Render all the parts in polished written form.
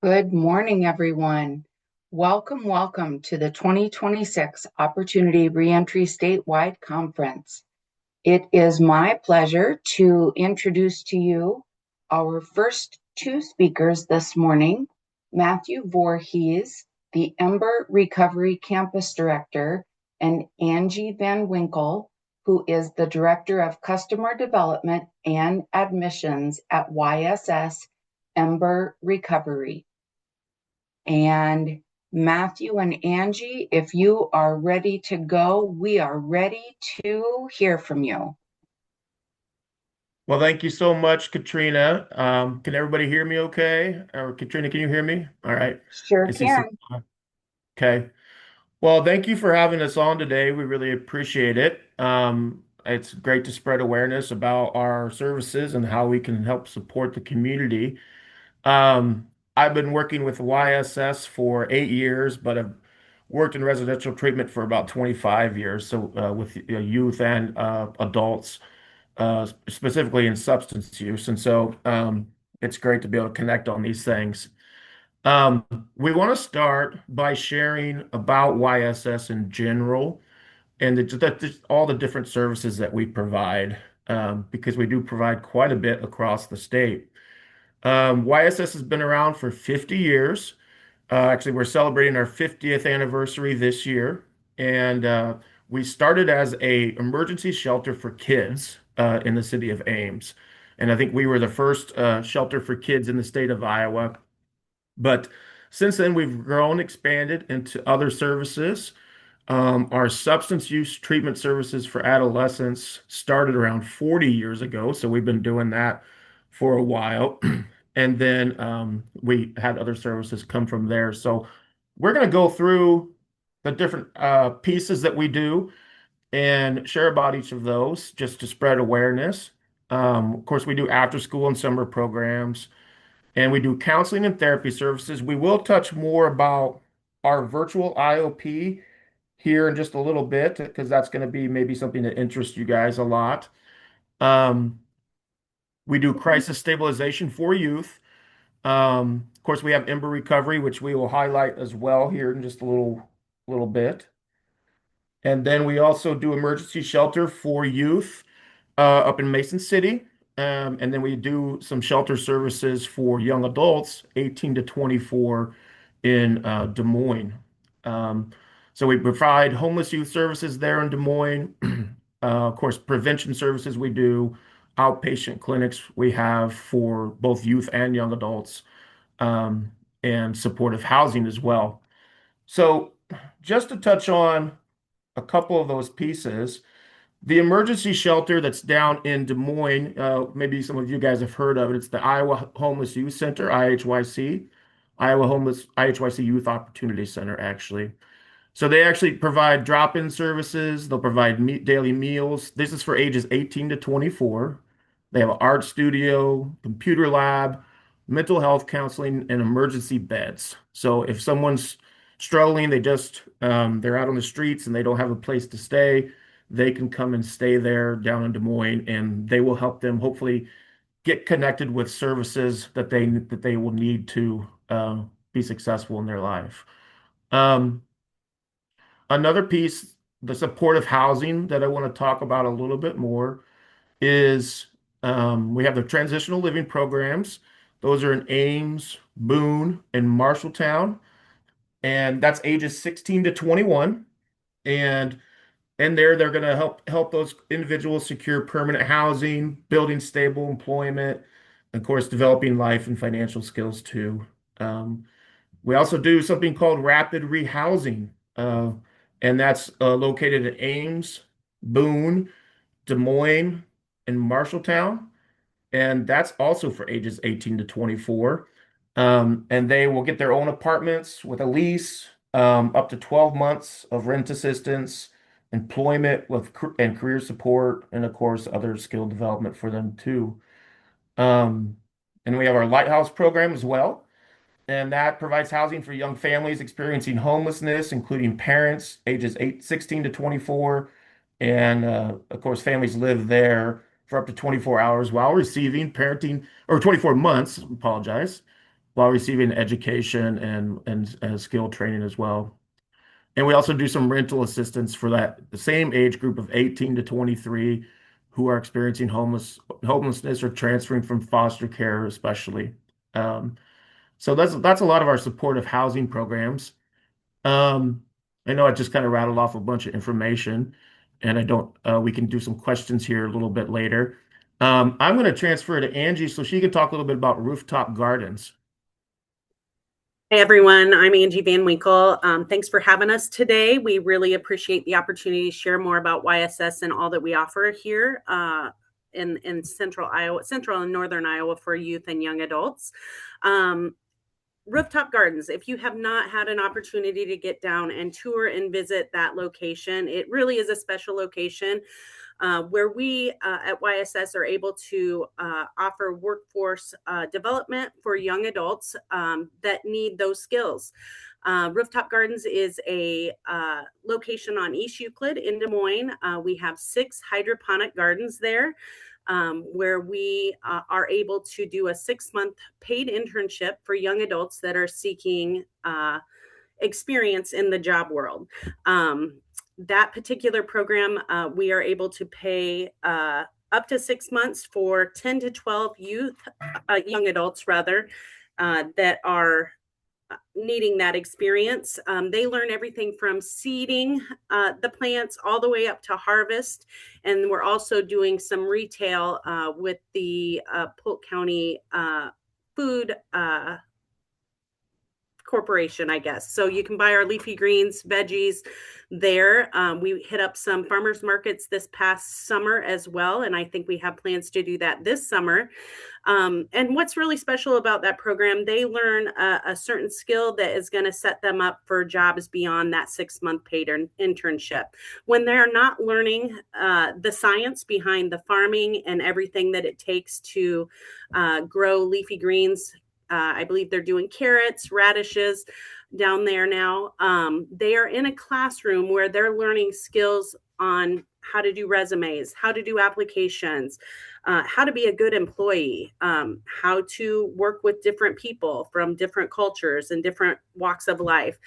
Good morning, everyone. Welcome to the 2026 Opportunity Reentry Statewide Conference. It is my pleasure to introduce to you our first two speakers this morning, Matthew Voorhees, the Ember Recovery Campus Director, and Angie Van Winkle, who is the Director of Customer Development and Admissions at YSS Ember Recovery. And Matthew and Angie, if you are ready to go, we are ready to hear from you. Well, thank you so much, Katrina. Can everybody hear me okay? Or Katrina, can you hear me? All right. Sure I see some. can. Okay. Well, thank you for having us on today. We really appreciate it. It's great to spread awareness about our services and how we can help support the community. I've been working with YSS for 8 years, but I've worked in residential treatment for about 25 years, so with youth and adults. Specifically in substance use. And so it's great to be able to connect on these things. Um, we want to start by sharing about YSS in general and all the different services that we provide, because we do provide quite a bit across the state. YSS has been around for 50 years. Actually, we're celebrating our 50th anniversary this year, and we started as a emergency shelter for kids in the city of Ames. And I think we were the first shelter for kids in the state of Iowa. But since then, we've grown, expanded into other services. Our substance use treatment services for adolescents started around 40 years ago, so we've been doing that for a while. And then we had other services come from there. So we're going to go through the different pieces that we do and share about each of those just to spread awareness. Of course, we do after school and summer programs, and we do counseling and therapy services. We will touch more about our virtual IOP here in just a little bit because that's going to be maybe something that interests you guys a lot. Um, we do crisis stabilization for youth. Of course, we have Ember Recovery, which we will highlight as well here in just a little bit. And then we also do emergency shelter for youth up in Mason City. And then we do some shelter services for young adults, 18 to 24 in Des Moines. Um, so we provide homeless youth services there in Des Moines. Of course, prevention services we do, outpatient clinics we have for both youth and young adults, um, and supportive housing as well. So just to touch on a couple of those pieces, the emergency shelter that's down in Des Moines, maybe some of you guys have heard of it. It's the Iowa Homeless Youth Center, IHYC, Iowa Homeless IHYC Youth Opportunity Center, actually. So they actually provide drop-in services. They'll provide daily meals. This is for ages 18 to 24. They have an art studio, computer lab, mental health counseling, and emergency beds. So if someone's struggling, they're out on the streets and they don't have a place to stay, they can come and stay there down in Des Moines, and they will help them hopefully get connected with services that they will need to be successful in their life. Um, Another piece, the supportive housing that I want to talk about a little bit more is we have the transitional living programs. Those are in Ames, Boone, and Marshalltown, and that's ages 16 to 21. And in there, they're going to help those individuals secure permanent housing, building stable employment, of course, developing life and financial skills too. Um, we also do something called rapid rehousing, and that's located at Ames, Boone, Des Moines, and Marshalltown. And that's also for ages 18 to 24. And they will get their own apartments with a lease, up to 12 months of rent assistance, employment and career support, and of course, other skill development for them too. Um, and we have our Lighthouse program as well, and that provides housing for young families experiencing homelessness, including parents ages 16 to 24. And of course, families live there for up to 24 hours while receiving parenting, or 24 months, apologize, while receiving education and skill training as well. And we also do some rental assistance for the same age group of 18 to 23 who are experiencing homelessness or transferring from foster care, especially. Um, so that's a lot of our supportive housing programs. Um, I know I just kind of rattled off a bunch of information, and I don't. We can do some questions here a little bit later. I'm going to transfer to Angie so she can talk a little bit about rooftop gardens. Hey everyone, I'm Angie Van Winkle. Thanks for having us today. We really appreciate the opportunity to share more about YSS and all that we offer here in Central Iowa, Central and Northern Iowa for youth and young adults. Rooftop Gardens, if you have not had an opportunity to get down and tour and visit that location, it really is a special location. Where we at YSS are able to offer workforce development for young adults that need those skills. Rooftop Gardens is a location on East Euclid in Des Moines. We have 6 hydroponic gardens there. Where we are able to do a 6-month paid internship for young adults that are seeking experience in the job world. That particular program, we are able to pay up to 6 months for 10 to 12 young adults rather, that are needing that experience. They learn everything from seeding the plants all the way up to harvest. And we're also doing some retail with the Polk County Food Corporation, I guess. So you can buy our leafy greens, veggies there. We hit up some farmers markets this past summer as well. And I think we have plans to do that this summer. And what's really special about that program, they learn a certain skill that is going to set them up for jobs beyond that 6-month paid internship. When they're not learning the science behind the farming and everything that it takes to grow leafy greens, I believe they're doing carrots, radishes down there now. They are in a classroom where they're learning skills on how to do resumes, how to do applications, how to be a good employee, how to work with different people from different cultures and different walks of life.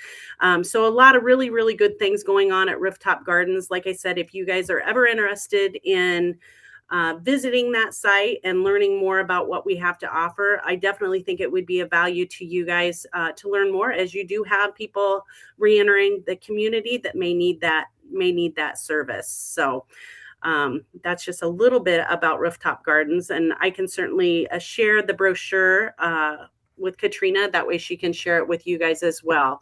So a lot of really, really good things going on at Rooftop Gardens. Like I said, if you guys are ever interested in visiting that site and learning more about what we have to offer, I definitely think it would be of value to you guys to learn more, as you do have people reentering the community that may need that service. So that's just a little bit about Rooftop Gardens, and I can certainly share the brochure with Katrina. That way she can share it with you guys as well.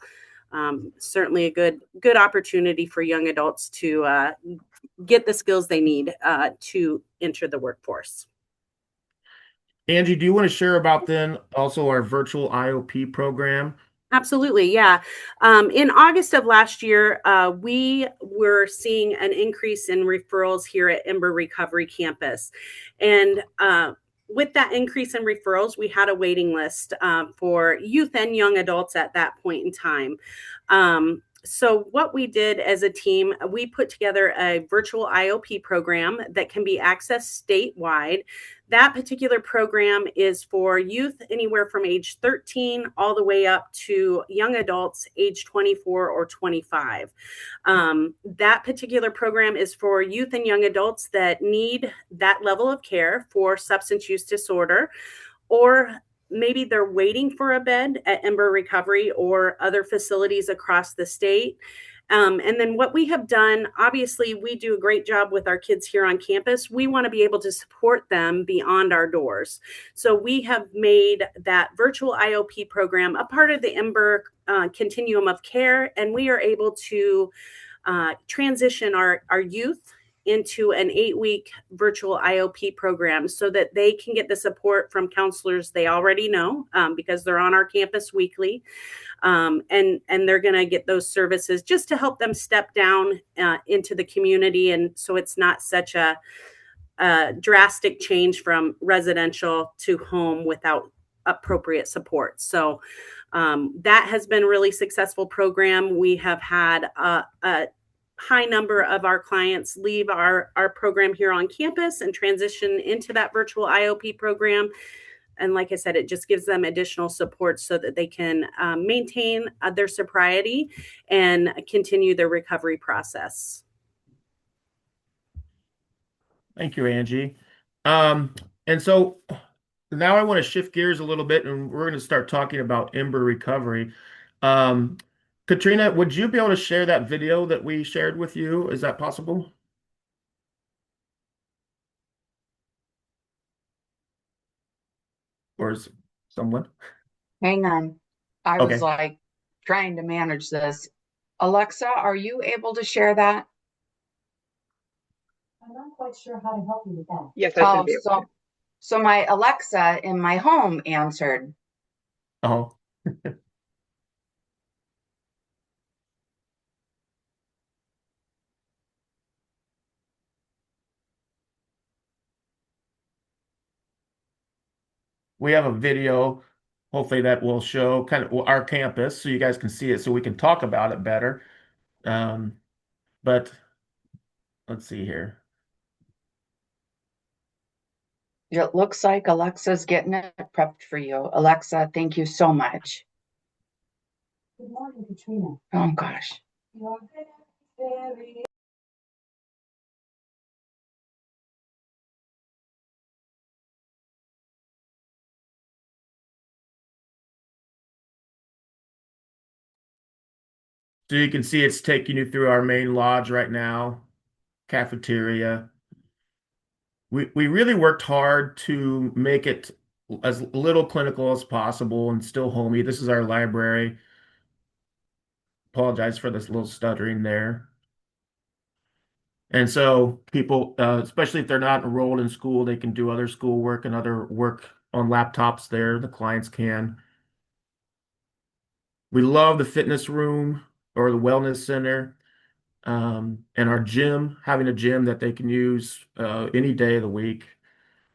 Certainly a good opportunity for young adults to get the skills they need to enter the workforce. Angie, do you want to share about then also our virtual IOP program? Absolutely, yeah. In August of last year, we were seeing an increase in referrals here at Ember Recovery Campus. And with that increase in referrals, we had a waiting list for youth and young adults at that point in time. So what we did as a team, we put together a virtual IOP program that can be accessed statewide. That particular program is for youth anywhere from age 13 all the way up to young adults age 24 or 25. That particular program is for youth and young adults that need that level of care for substance use disorder, or maybe they're waiting for a bed at Ember Recovery or other facilities across the state. And then what we have done, obviously, we do a great job with our kids here on campus. We want to be able to support them beyond our doors. So we have made that virtual IOP program a part of the Ember continuum of care, and we are able to transition our youth into an 8-week virtual IOP program so that they can get the support from counselors they already know, because they're on our campus weekly. And they're going to get those services just to help them step down into the community. And so it's not such a drastic change from residential to home without appropriate support. So that has been a really successful program. We have had a high number of our clients leave our program here on campus and transition into that virtual IOP program. And like I said, it just gives them additional support so that they can maintain their sobriety and continue their recovery process. Thank you, Angie. Um, and so now I want to shift gears a little bit, and we're going to start talking about Ember recovery. Um, Katrina, would you be able to share that video that we shared with you? Is that possible? Or is someone? Hang on. I was Okay. like trying to manage this. Alexa, are you able to share that? I'm not quite sure how to help you with that. Yes, I should be able to. So my Alexa in my home answered. Oh, we have a video. Hopefully that will show kind of our campus so you guys can see it so we can talk about it better. But let's see here. It looks like Alexa's getting it prepped for you. Alexa, thank you so much. Good morning, Katrina. Oh gosh. You're very So you can see it's taking you through our main lodge right now, cafeteria. We really worked hard to make it as little clinical as possible and still homey. This is our library. Apologize for this little stuttering there. And so people, especially if they're not enrolled in school, they can do other schoolwork and other work on laptops there. The clients can. We love the fitness room or the wellness center, and our gym, having a gym that they can use any day of the week.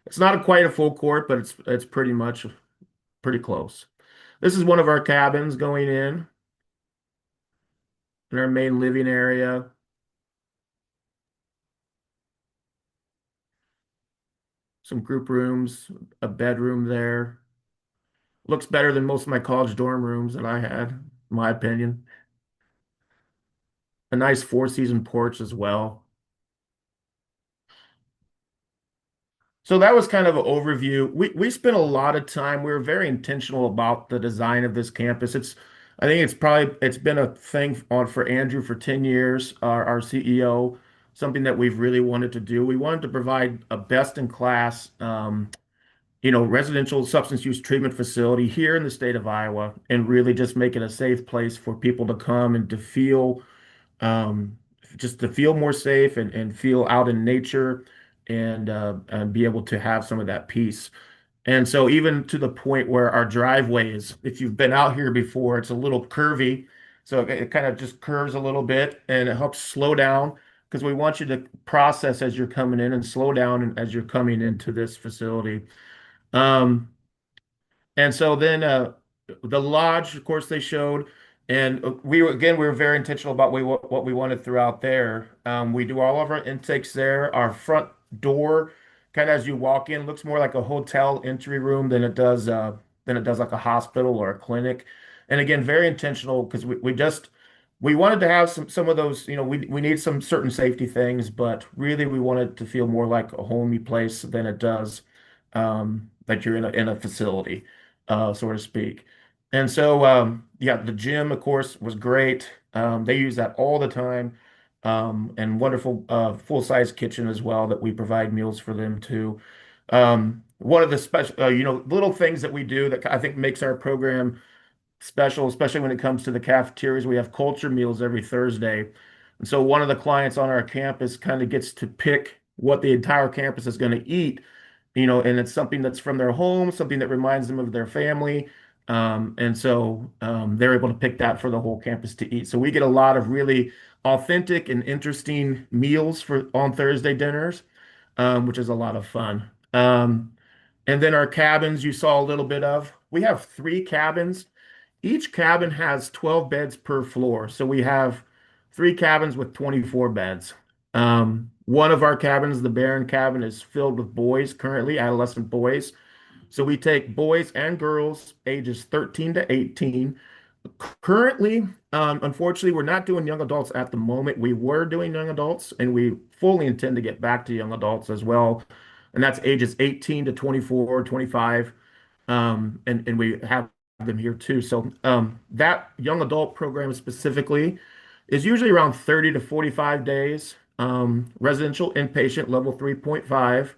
It's not quite a full court, but it's pretty much pretty close. This is one of our cabins going in our main living area. Some group rooms, a bedroom there. Looks better than most of my college dorm rooms that I had, in my opinion. A nice four-season porch as well. So that was kind of an overview. We spent a lot of time. We were very intentional about the design of this campus. I think it's been a thing on for Andrew for 10 years, our CEO, something that we've really wanted to do. We wanted to provide a best-in-class, residential substance use treatment facility here in the state of Iowa, and really just make it a safe place for people to come and to feel um, just to feel more safe and feel out in nature and be able to have some of that peace. And so even to the point where our driveway is, if you've been out here before, it's a little curvy. So it kind of just curves a little bit and it helps slow down because we want you to process as you're coming in and slow down as you're coming into this facility. Um, and so then the lodge, of course, they showed, and we were very intentional about what we wanted throughout there. We do all of our intakes there. Our front door, kind of as you walk in, looks more like a hotel entry room than it does like a hospital or a clinic. And again, very intentional because we wanted to have some of those, we need some certain safety things, but really we wanted to feel more like a homey place than it does that you're in a facility so to speak. And so, yeah, the gym, of course, was great. They use that all the time. And wonderful full-size kitchen as well that we provide meals for them too. One of the special, little things that we do that I think makes our program special, especially when it comes to the cafeterias, we have culture meals every Thursday. And so one of the clients on our campus kind of gets to pick what the entire campus is going to eat, and it's something that's from their home, something that reminds them of their family. And so they're able to pick that for the whole campus to eat. So we get a lot of really authentic and interesting meals for on Thursday dinners, which is a lot of fun. And then our cabins you saw a little bit of. We have three cabins. Each cabin has 12 beds per floor. So we have three cabins with 24 beds. One of our cabins, the Barron cabin, is filled with boys currently, adolescent boys. So we take boys and girls ages 13 to 18. Currently, unfortunately, we're not doing young adults at the moment. We were doing young adults, and we fully intend to get back to young adults as well. And that's ages 18 to 24, 25. And we have them here too. So that young adult program specifically is usually around 30 to 45 days. Residential inpatient level 3.5.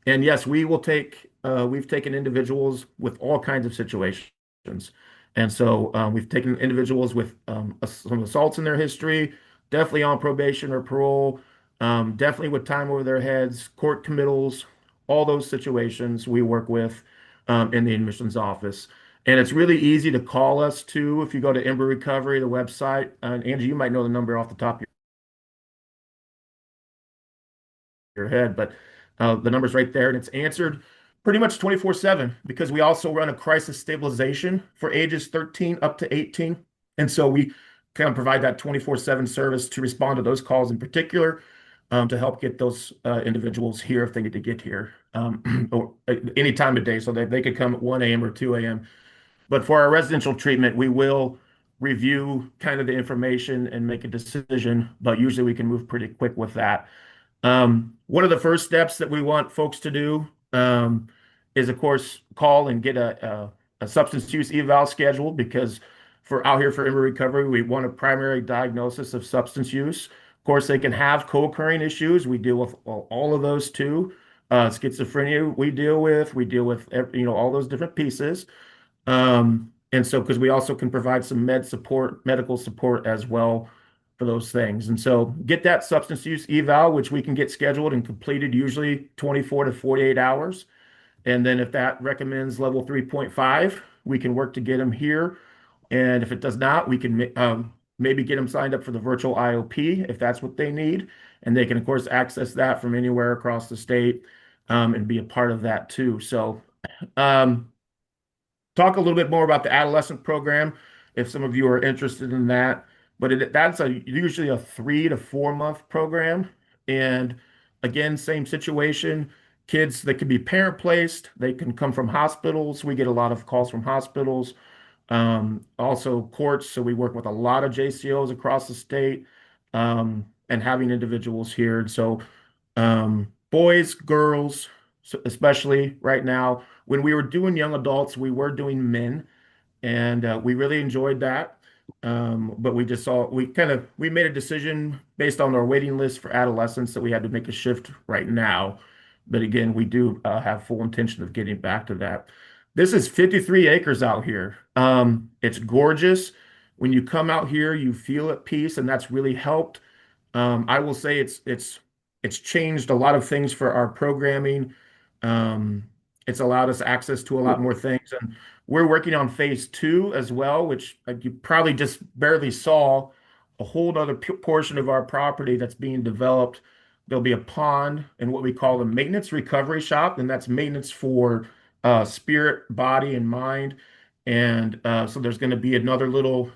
And yes, we've taken individuals with all kinds of situations. And so we've taken individuals with some assaults in their history, definitely on probation or parole, definitely with time over their heads, court committals, all those situations we work with in the admissions office. And it's really easy to call us too. If you go to Ember Recovery, the website, Angie, you might know the number off the top of your head, but the number's right there and it's answered pretty much 24/7 because we also run a crisis stabilization for ages 13 up to 18. And so we kind of provide that 24/7 service to respond to those calls in particular to help get those individuals here if they need to get here or any time of day so that they could come at 1 a.m. or 2 a.m. But for our residential treatment, we will review kind of the information and make a decision, but usually we can move pretty quick with that. One of the first steps that we want folks to do is, of course, call and get a substance use eval scheduled because for out here for Ember Recovery, we want a primary diagnosis of substance use. Of course, they can have co-occurring issues. We deal with all of those too. Schizophrenia we deal with all those different pieces. And so, because we also can provide some medical support as well for those things. And so get that substance use eval, which we can get scheduled and completed usually 24 to 48 hours. And then if that recommends level 3.5, we can work to get them here. And if it does not, we can maybe get them signed up for the virtual IOP if that's what they need. And they can, of course, access that from anywhere across the state and be a part of that too. So, talk a little bit more about the adolescent program if some of you are interested in that. But that's usually a 3 to 4 month program. And again, same situation. Kids that can be parent placed, they can come from hospitals. We get a lot of calls from hospitals. Also courts. So we work with a lot of JCOs across the state and having individuals here. And so boys, girls, especially right now. When we were doing young adults, we were doing men, and we really enjoyed that. But we just saw we made a decision based on our waiting list for adolescents that we had to make a shift right now. But again, we do have full intention of getting back to that. This is 53 acres out here. It's gorgeous. When you come out here, you feel at peace, and that's really helped. I will say it's changed a lot of things for our programming. Um, it's allowed us access to a lot more things, and we're working on phase 2 as well, which you probably just barely saw a whole other portion of our property that's being developed. There'll be a pond and what we call a maintenance recovery shop, and that's maintenance for spirit, body, and mind. And so there's going to be another little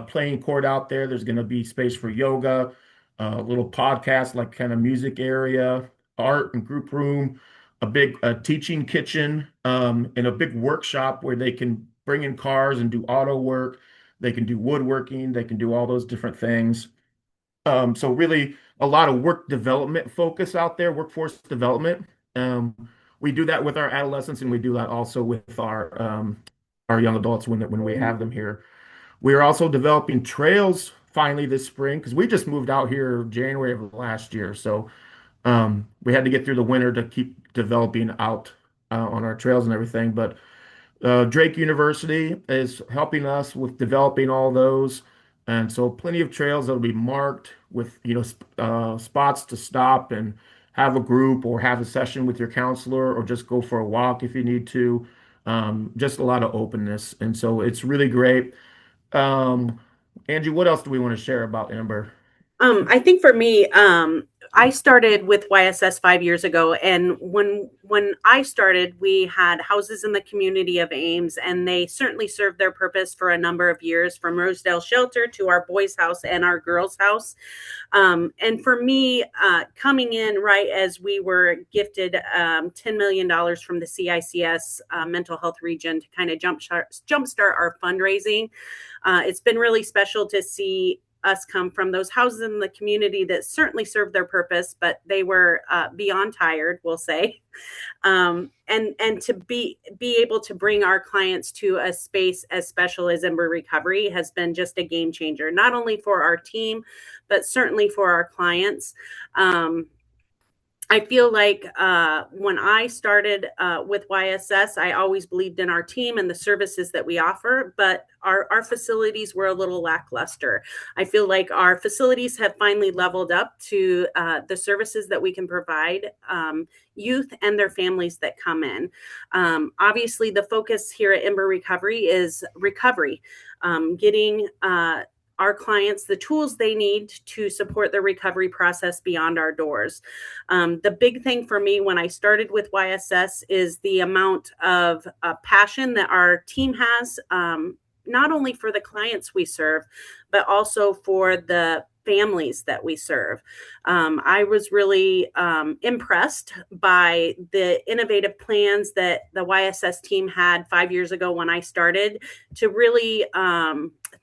playing court out there. There's going to be space for yoga, a little podcast like kind of music area, art and group room, a big teaching kitchen, and a big workshop where they can bring in cars and do auto work. They can do woodworking. They can do all those different things. So really a lot of work development focus out there, workforce development. We do that with our adolescents, and we do that also with our young adults when we have them here. We are also developing trails finally this spring because we just moved out here January of last year. So we had to get through the winter to keep developing out on our trails and everything. But Drake University is helping us with developing all those. And so plenty of trails that'll be marked with, spots to stop and have a group or have a session with your counselor or just go for a walk if you need to. Just a lot of openness. And so it's really great. Um, Angie, what else do we want to share about Ember? I think for me, I started with YSS 5 years ago, and when I started, we had houses in the community of Ames, and they certainly served their purpose for a number of years, from Rosedale Shelter to our boys' house and our girls' house. And for me, coming in right as we were gifted $10 million from the CICS mental health region to kind of jumpstart our fundraising, it's been really special to see us come from those houses in the community that certainly served their purpose, but they were beyond tired, we'll say. And to be able to bring our clients to a space as special as Ember Recovery has been just a game changer, not only for our team, but certainly for our clients. I feel like when I started with YSS, I always believed in our team and the services that we offer, but our facilities were a little lackluster. I feel like our facilities have finally leveled up to the services that we can provide youth and their families that come in. Obviously, the focus here at Ember Recovery is recovery, getting our clients the tools they need to support the recovery process beyond our doors. The big thing for me when I started with YSS is the amount of passion that our team has, not only for the clients we serve, but also for the families that we serve. I was really impressed by the innovative plans that the YSS team had 5 years ago when I started to really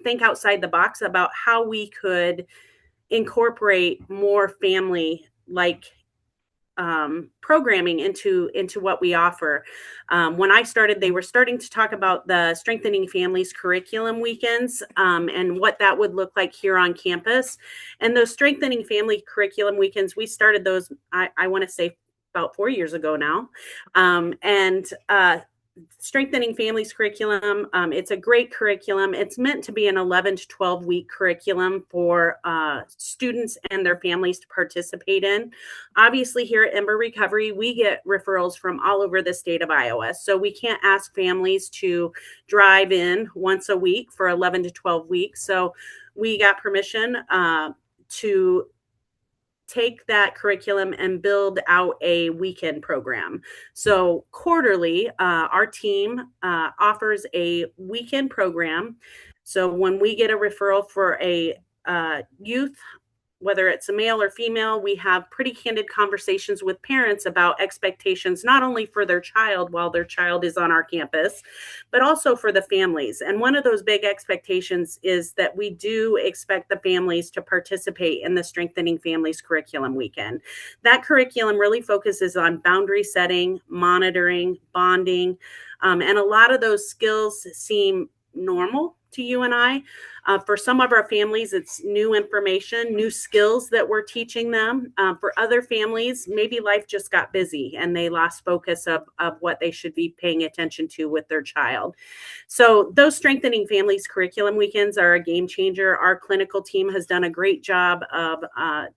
think outside the box about how we could incorporate more family like programming into what we offer. When I started, they were starting to talk about the Strengthening Families curriculum weekends and what that would look like here on campus. And those Strengthening Family curriculum weekends, we started those, I want to say about 4 years ago now. Strengthening Families curriculum. It's a great curriculum. It's meant to be an 11 to 12 week curriculum for students and their families to participate in. Obviously, here at Ember Recovery, we get referrals from all over the state of Iowa. So we can't ask families to drive in once a week for 11 to 12 weeks. So we got permission to take that curriculum and build out a weekend program. So quarterly, our team offers a weekend program. So when we get a referral for a youth, whether it's a male or female, we have pretty candid conversations with parents about expectations, not only for their child while their child is on our campus, but also for the families. And one of those big expectations is that we do expect the families to participate in the Strengthening Families curriculum weekend. That curriculum really focuses on boundary setting, monitoring, bonding, and a lot of those skills seem normal to you and I. For some of our families, it's new information, new skills that we're teaching them. For other families, maybe life just got busy and they lost focus of what they should be paying attention to with their child. So those Strengthening Families curriculum weekends are a game changer. Our clinical team has done a great job of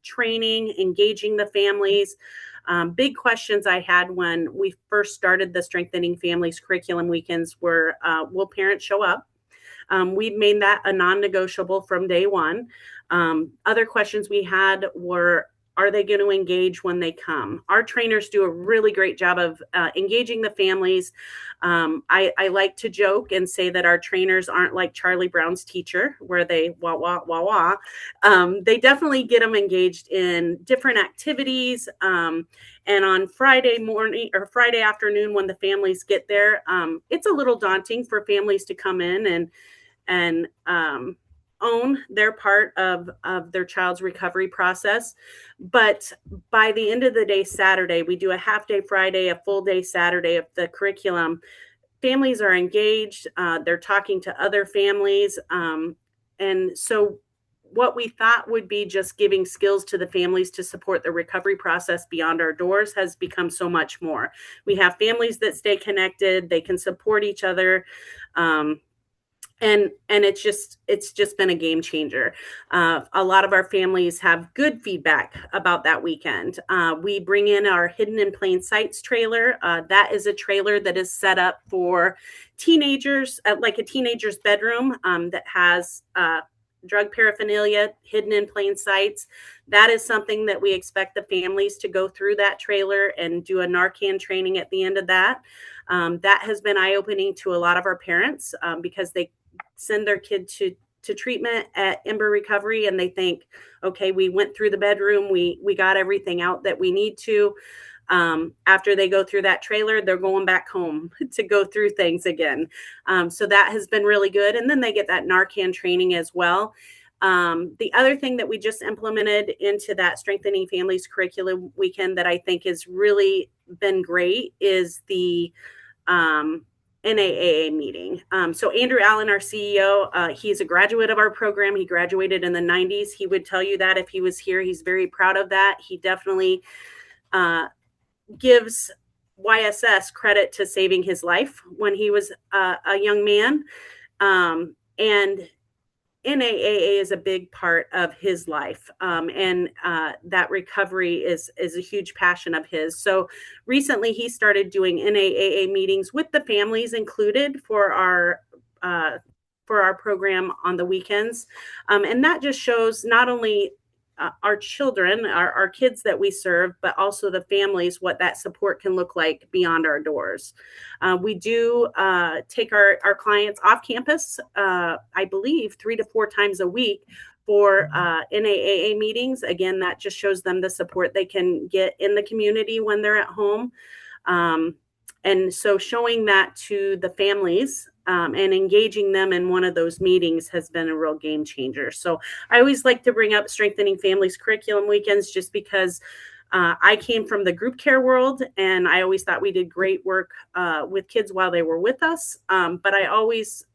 training, engaging the families. Big questions I had when we first started the Strengthening Families curriculum weekends were, will parents show up? We've made that a non-negotiable from day one. Other questions we had were, are they going to engage when they come? Our trainers do a really great job of engaging the families. I like to joke and say that our trainers aren't like Charlie Brown's teacher, where they wah, wah, wah, wah. They definitely get them engaged in different activities. And on Friday morning or Friday afternoon, when the families get there, it's a little daunting for families to come in and own their part of their child's recovery process. But by the end of the day, Saturday, we do a half day Friday, a full day Saturday of the curriculum. Families are engaged. They're talking to other families. And so what we thought would be just giving skills to the families to support the recovery process beyond our doors has become so much more. We have families that stay connected. They can support each other. And it's just been a game changer. A lot of our families have good feedback about that weekend. We bring in our Hidden in Plain Sights trailer. That is a trailer that is set up for teenagers, like a teenager's bedroom that has drug paraphernalia hidden in plain sight. That is something that we expect the families to go through that trailer and do a Narcan training at the end of that. That has been eye-opening to a lot of our parents because they send their kid to treatment at Ember Recovery and they think, okay, we went through the bedroom, we got everything out that we need to. After they go through that trailer, they're going back home to go through things again. So that has been really good. And then they get that Narcan training as well. The other thing that we just implemented into that Strengthening Families Curriculum Weekend that I think has really been great is the NAAA meeting. So Andrew Allen, our CEO, he's a graduate of our program. He graduated in the 90s. He would tell you that if he was here. He's very proud of that. He definitely gives YSS credit to saving his life when he was a young man. And NAAA is a big part of his life. And that recovery is a huge passion of his. So recently he started doing NAAA meetings with the families included for our program on the weekends. And that just shows not only our children, our kids that we serve, but also the families, what that support can look like beyond our doors. We do take our clients off campus, I believe 3 to 4 times a week for NAAA meetings. Again, that just shows them the support they can get in the community when they're at home. And so showing that to the families and engaging them in one of those meetings has been a real game changer. So I always like to bring up Strengthening Families Curriculum Weekends just because I came from the group care world and I always thought we did great work with kids while they were with us. But I've always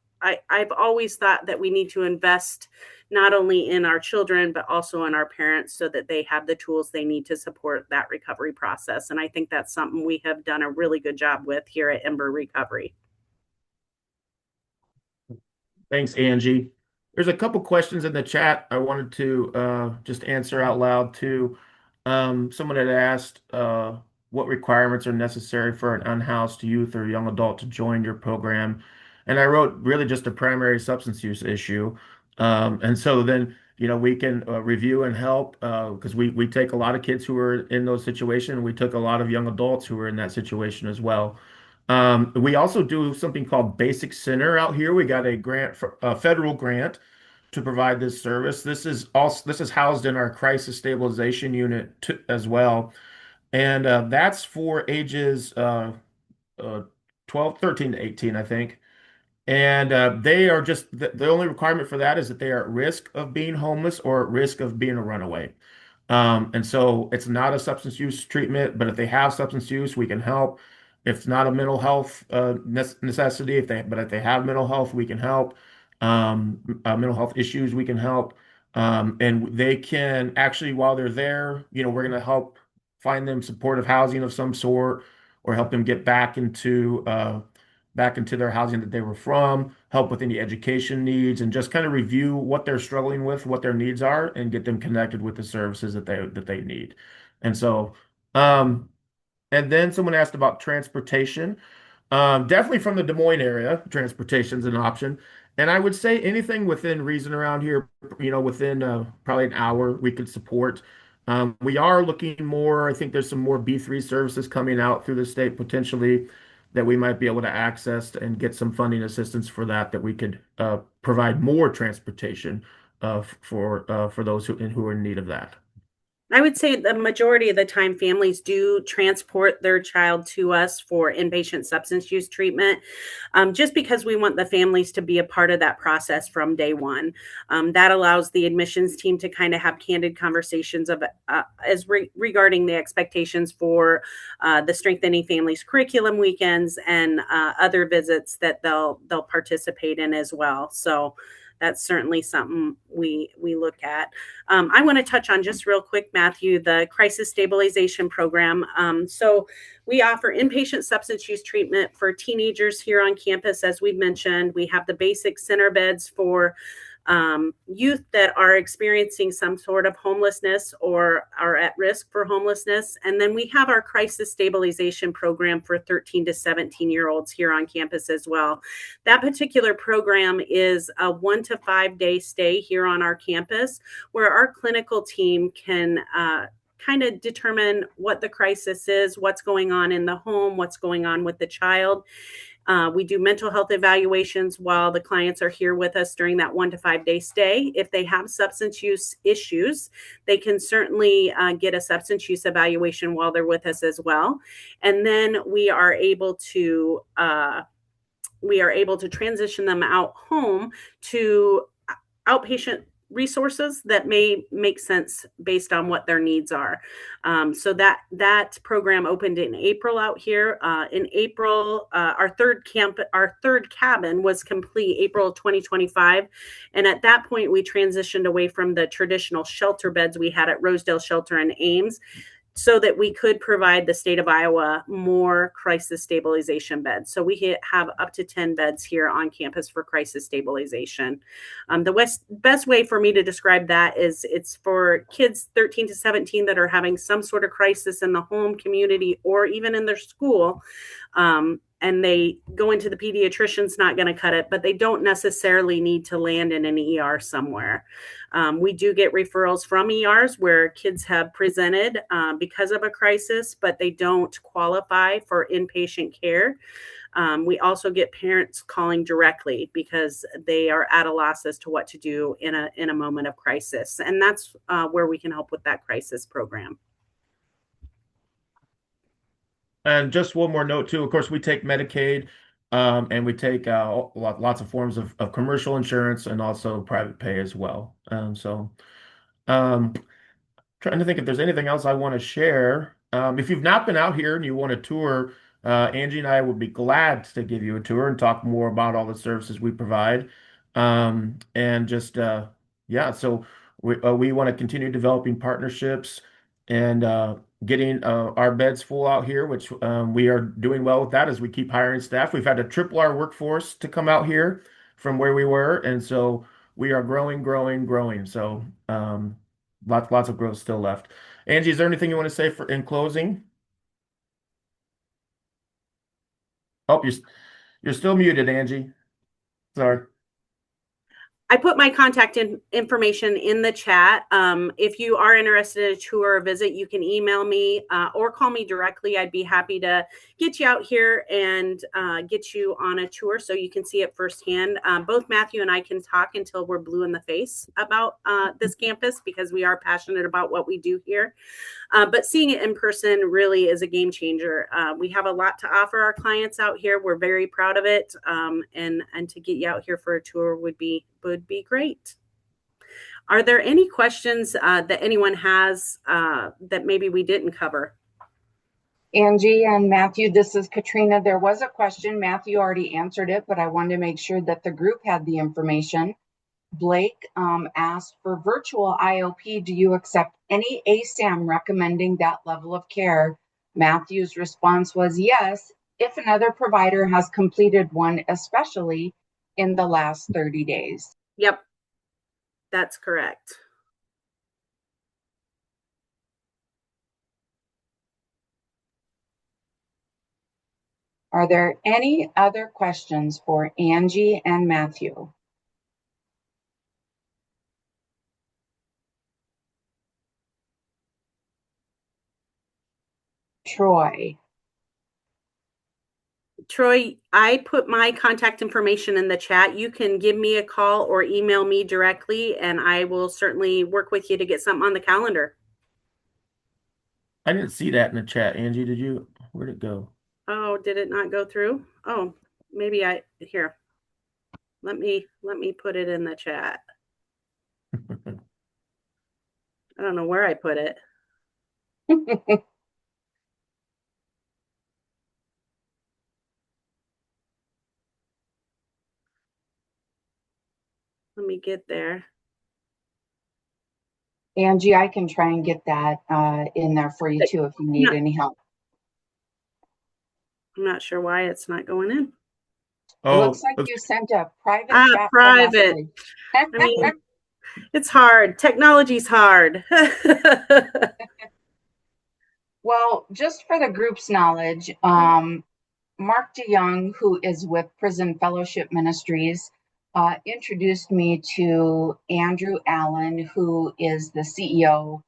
thought that we need to invest not only in our children, but also in our parents so that they have the tools they need to support that recovery process. And I think that's something we have done a really good job with here at Ember Recovery. Thanks, Angie. There's a couple questions in the chat I wanted to just answer out loud too. Someone had asked what requirements are necessary for an unhoused youth or young adult to join your program. And I wrote really just a primary substance use issue. And so then, we can review and help because we take a lot of kids who are in those situations. We took a lot of young adults who are in that situation as well. We also do something called Basic Center out here. We got a federal grant to provide this service. This is housed in our crisis stabilization unit as well. And that's for ages 13 to 18, I think. And they are just the only requirement for that is that they are at risk of being homeless or at risk of being a runaway. And so it's not a substance use treatment, but if they have substance use, we can help. If it's not a mental health necessity, if they have mental health, we can help. Mental health issues, we can help. And they can actually, while they're there, we're going to help find them supportive housing of some sort, or help them get back into their housing that they were from, help with any education needs, and just kind of review what they're struggling with, what their needs are, and get them connected with the services that they need. And so, and then someone asked about transportation. Definitely from the Des Moines area, transportation is an option. And I would say anything within reason around here, within probably an hour, we could support. We are looking more, I think there's some more B3 services coming out through the state potentially that we might be able to access and get some funding assistance for that we could provide more transportation for those who are in need of that. I would say the majority of the time families do transport their child to us for inpatient substance use treatment, just because we want the families to be a part of that process from day one. That allows the admissions team to kind of have candid conversations regarding the expectations for the Strengthening Families Curriculum Weekends and other visits that they'll participate in as well. So that's certainly something we look at. I want to touch on just real quick, Matthew, the crisis stabilization program. So we offer inpatient substance use treatment for teenagers here on campus. As we've mentioned, we have the basic center beds for youth that are experiencing some sort of homelessness or are at risk for homelessness. And then we have our crisis stabilization program for 13 to 17-year-olds here on campus as well. That particular program is a 1 to 5 day stay here on our campus where our clinical team can kind of determine what the crisis is, what's going on in the home, what's going on with the child. We do mental health evaluations while the clients are here with us during that 1 to 5 day stay. If they have substance use issues, they can certainly get a substance use evaluation while they're with us as well. And then we are able to transition them out home to outpatient resources that may make sense based on what their needs are. So that program opened in April out here. In April, our third cabin was complete, April 2025. And at that point, we transitioned away from the traditional shelter beds we had at Rosedale Shelter and Ames, so that we could provide the state of Iowa more crisis stabilization beds. So we have up to 10 beds here on campus for crisis stabilization. The best way for me to describe that is it's for kids 13 to 17 that are having some sort of crisis in the home, community, or even in their school. And they go into the pediatrician's not going to cut it, but they don't necessarily need to land in an ER somewhere. We do get referrals from ERs where kids have presented because of a crisis, but they don't qualify for inpatient care. We also get parents calling directly because they are at a loss as to what to do in a moment of crisis. And that's where we can help with that crisis program. And just one more note too. Of course, we take Medicaid, and we take lots of forms of commercial insurance and also private pay as well. Um, trying to think if there's anything else I want to share. If you've not been out here and you want a tour, Angie and I would be glad to give you a tour and talk more about all the services we provide. And just yeah, so we want to continue developing partnerships and getting our beds full out here, which we are doing well with that as we keep hiring staff. We've had to triple our workforce to come out here from where we were, and so we are growing, growing, growing. So lots of growth still left. Angie, is there anything you want to say in closing? Oh, you're still muted, Angie. Sorry. I put my contact information in the chat. If you are interested in a tour or visit, you can email me or call me directly. I'd be happy to get you out here and get you on a tour so you can see it firsthand. Both Matthew and I can talk until we're blue in the face about this campus because we are passionate about what we do here. But seeing it in person really is a game changer. We have a lot to offer our clients out here. We're very proud of it. And to get you out here for a tour would be great. Are there any questions that anyone has that maybe we didn't cover? Angie and Matthew, this is Katrina. There was a question. Matthew already answered it, but I wanted to make sure that the group had the information. Blake asked, for virtual IOP, do you accept any ASAM recommending that level of care? Matthew's response was yes, if another provider has completed one, especially in the last 30 days. Yep, that's correct. Are there any other questions for Angie and Matthew? Troy, I put my contact information in the chat. You can give me a call or email me directly, and I will certainly work with you to get something on the calendar. I didn't see that in the chat, Angie. Did you? Where'd it go? Oh, did it not go through? Oh, maybe here. Let me put it in the chat. I don't know where I put it. Let me get there. Angie, I can try and get that in there for you too if you need any help. I'm not sure why it's not going in. It looks Oh, like you sent a private chat Private. message. I mean, it's hard. Technology's hard. Well, just for the group's knowledge, Mark DeYoung, who is with Prison Fellowship Ministries, introduced me to Andrew Allen, who is the CEO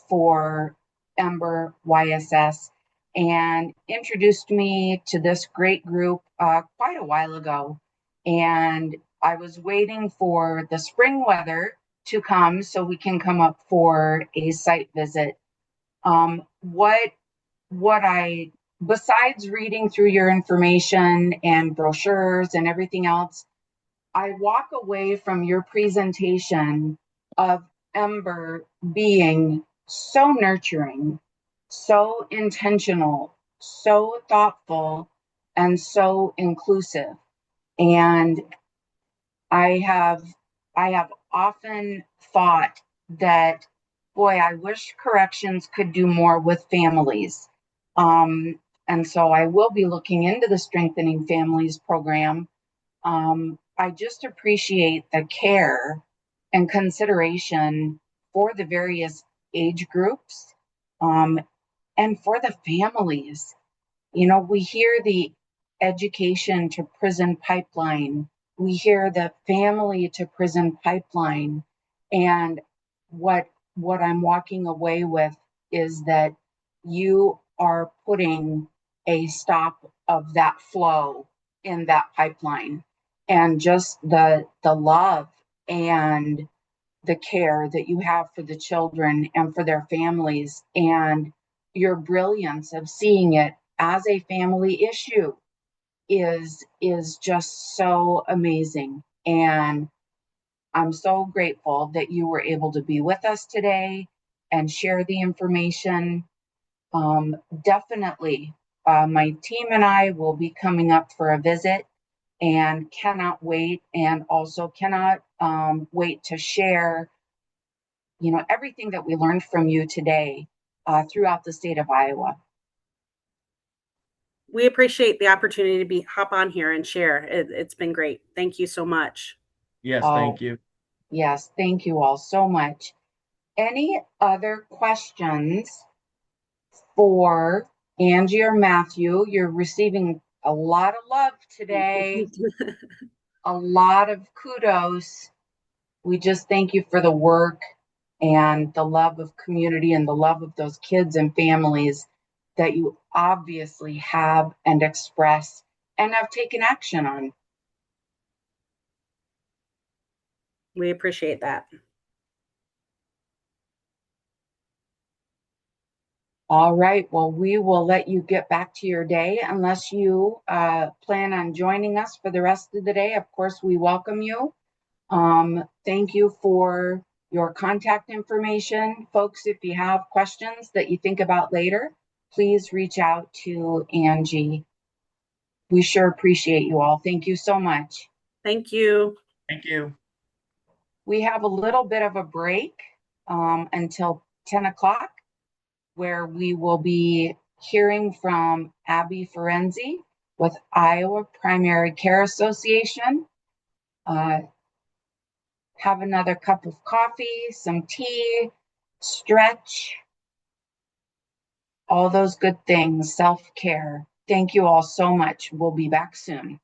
for Ember YSS, and introduced me to this great group quite a while ago. And I was waiting for the spring weather to come so we can come up for a site visit. What I, besides reading through your information and brochures and everything else, I walk away from your presentation of Ember being so nurturing, so intentional, so thoughtful, and so inclusive. And I have I have often thought that, boy, I wish corrections could do more with families. And so I will be looking into the Strengthening Families program. I just appreciate the care and consideration for the various age groups, um, and for the families. You know, we hear the education to prison pipeline, we hear the family to prison pipeline, and what I'm walking away with is that you are putting a stop of that flow in that pipeline, and just the love and the care that you have for the children and for their families, and your brilliance of seeing it as a family issue is just so amazing. And I'm so grateful that you were able to be with us today and share the information. Definitely, my team and I will be coming up for a visit and cannot wait, and also cannot wait to share, you know, everything that we learned from you today throughout the state of Iowa. We appreciate the opportunity to hop on here and share. It's been great. Thank you so much. yes, Oh, thank you. yes, thank you all so much. Any other questions for Angie or Matthew? You're receiving a lot of love today, a lot of kudos. We just thank you for the work and the love of community and the love of those kids and families that you obviously have and express and have taken action on. We appreciate that. All right, well, we will let you get back to your day unless you plan on joining us for the rest of the day. Of course, we welcome you. Thank you for your contact information. Folks, if you have questions that you think about later, please reach out to Angie. We sure appreciate you all. Thank you so much. Thank you. Thank you. We have a little bit of a break until 10 o'clock, where we will be hearing from Abby Ferenzi with Iowa Primary Care Association. Have another cup of coffee, some tea, stretch, all those good things, self-care. Thank you all so much. We'll be back soon.